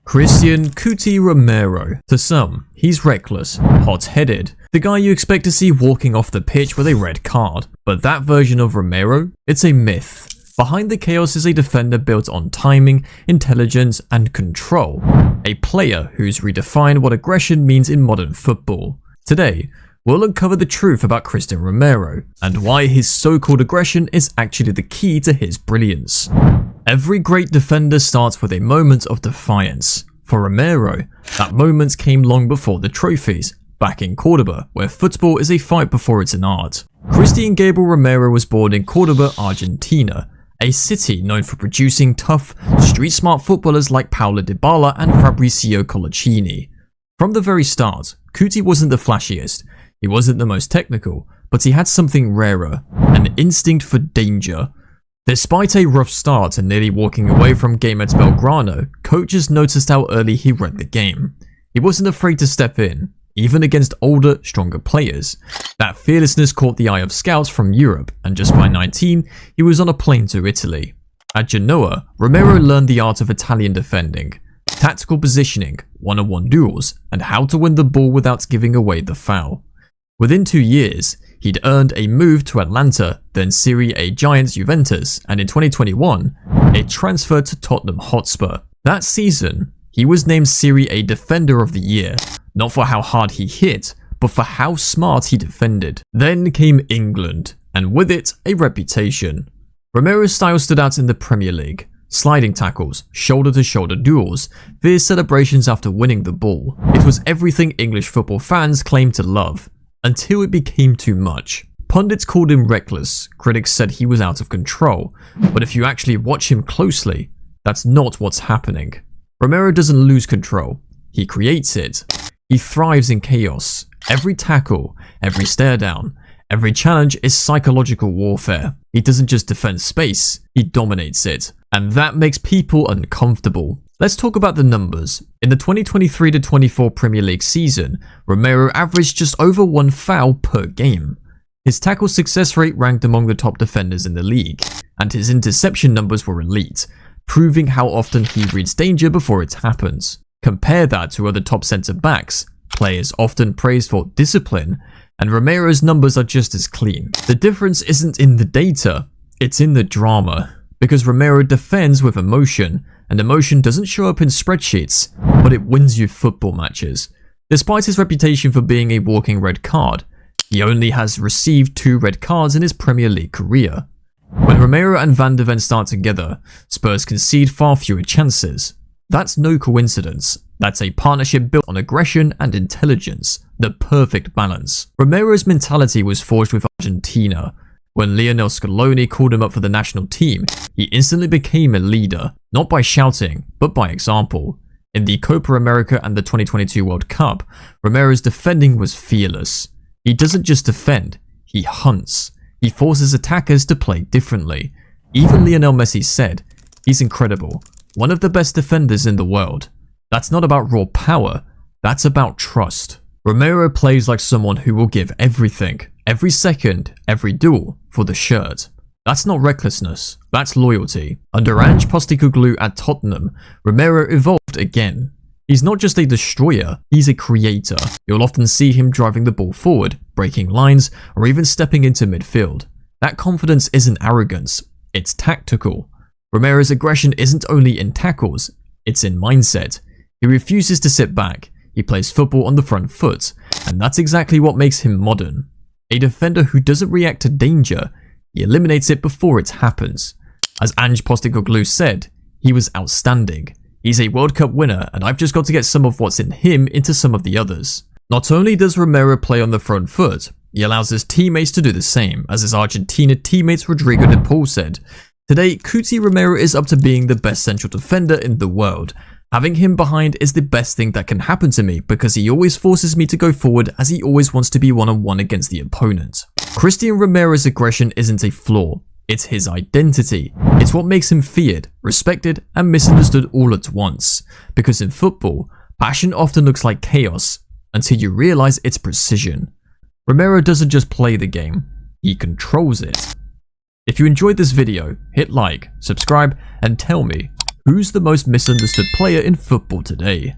Cristian Romero. To some, he's reckless, hot-headed, the guy you expect to see walking off the pitch with a red card. But that version of Romero, it's a myth. Behind the chaos is a defender built on timing, intelligence, and control. A player who's redefined what aggression means in modern football. Today, we'll uncover the truth about Cristian Romero, and why his so-called aggression is actually the key to his brilliance. Every great defender starts with a moment of defiance. For Romero, that moment came long before the trophies, back in Cordoba, where football is a fight before it's an art. Cristian Gabriel Romero was born in Cordoba, Argentina, a city known for producing tough, street-smart footballers like Paulo Dybala and Fabrizio Colaccini. From the very start, Cuti wasn't the flashiest, he wasn't the most technical, but he had something rarer, an instinct for danger. Despite a rough start and nearly walking away from game at Belgrano, coaches noticed how early he read the game. He wasn't afraid to step in, even against older, stronger players. That fearlessness caught the eye of scouts from Europe, and just by 19, he was on a plane to Italy. At Genoa, Romero learned the art of Italian defending, tactical positioning, one-on-one duels, and how to win the ball without giving away the foul. Within 2 years, he'd earned a move to Atlanta, then Serie A giants Juventus, and in 2021, a transfer to Tottenham Hotspur. That season, he was named Serie A Defender of the Year, not for how hard he hit, but for how smart he defended. Then came England, and with it, a reputation. Romero's style stood out in the Premier League. Sliding tackles, shoulder-to-shoulder duels, fierce celebrations after winning the ball. It was everything English football fans claimed to love. Until it became too much. Pundits called him reckless, critics said he was out of control, but if you actually watch him closely, that's not what's happening. Romero doesn't lose control, he creates it. He thrives in chaos. Every tackle, every stare down, every challenge is psychological warfare. He doesn't just defend space, he dominates it. And that makes people uncomfortable. Let's talk about the numbers. In the 2023-24 Premier League season, Romero averaged just over 1 foul per game. His tackle success rate ranked among the top defenders in the league, and his interception numbers were elite, proving how often he reads danger before it happens. Compare that to other top centre-backs, players often praised for discipline, and Romero's numbers are just as clean. The difference isn't in the data, it's in the drama. Because Romero defends with emotion, and emotion doesn't show up in spreadsheets, but it wins you football matches. Despite his reputation for being a walking red card, he only has received 2 red cards in his Premier League career. When Romero and Van de Ven start together, Spurs concede far fewer chances. That's no coincidence. That's a partnership built on aggression and intelligence, the perfect balance. Romero's mentality was forged with Argentina. When Lionel Scaloni called him up for the national team, he instantly became a leader, not by shouting, but by example. In the Copa America and the 2022 World Cup, Romero's defending was fearless. He doesn't just defend, he hunts. He forces attackers to play differently. Even Lionel Messi said, he's incredible, one of the best defenders in the world. That's not about raw power, that's about trust. Romero plays like someone who will give everything, every second, every duel, for the shirt. That's not recklessness, that's loyalty. Under Ange Postecoglou at Tottenham, Romero evolved again. He's not just a destroyer, he's a creator. You'll often see him driving the ball forward, breaking lines, or even stepping into midfield. That confidence isn't arrogance, it's tactical. Romero's aggression isn't only in tackles, it's in mindset. He refuses to sit back, he plays football on the front foot, and that's exactly what makes him modern. A defender who doesn't react to danger, he eliminates it before it happens. As Ange Postecoglou said, he was outstanding. He's a World Cup winner, and I've just got to get some of what's in him into some of the others. Not only does Romero play on the front foot, he allows his teammates to do the same, as his Argentina teammate Rodrigo de Paul said. Today, Cuti Romero is up to being the best central defender in the world. Having him behind is the best thing that can happen to me because he always forces me to go forward as he always wants to be one-on-one against the opponent. Cristian Romero's aggression isn't a flaw, it's his identity. It's what makes him feared, respected, and misunderstood all at once. Because in football, passion often looks like chaos until you realize it's precision. Romero doesn't just play the game, he controls it. If you enjoyed this video, hit like, subscribe, and tell me, Who's the most misunderstood player in football today?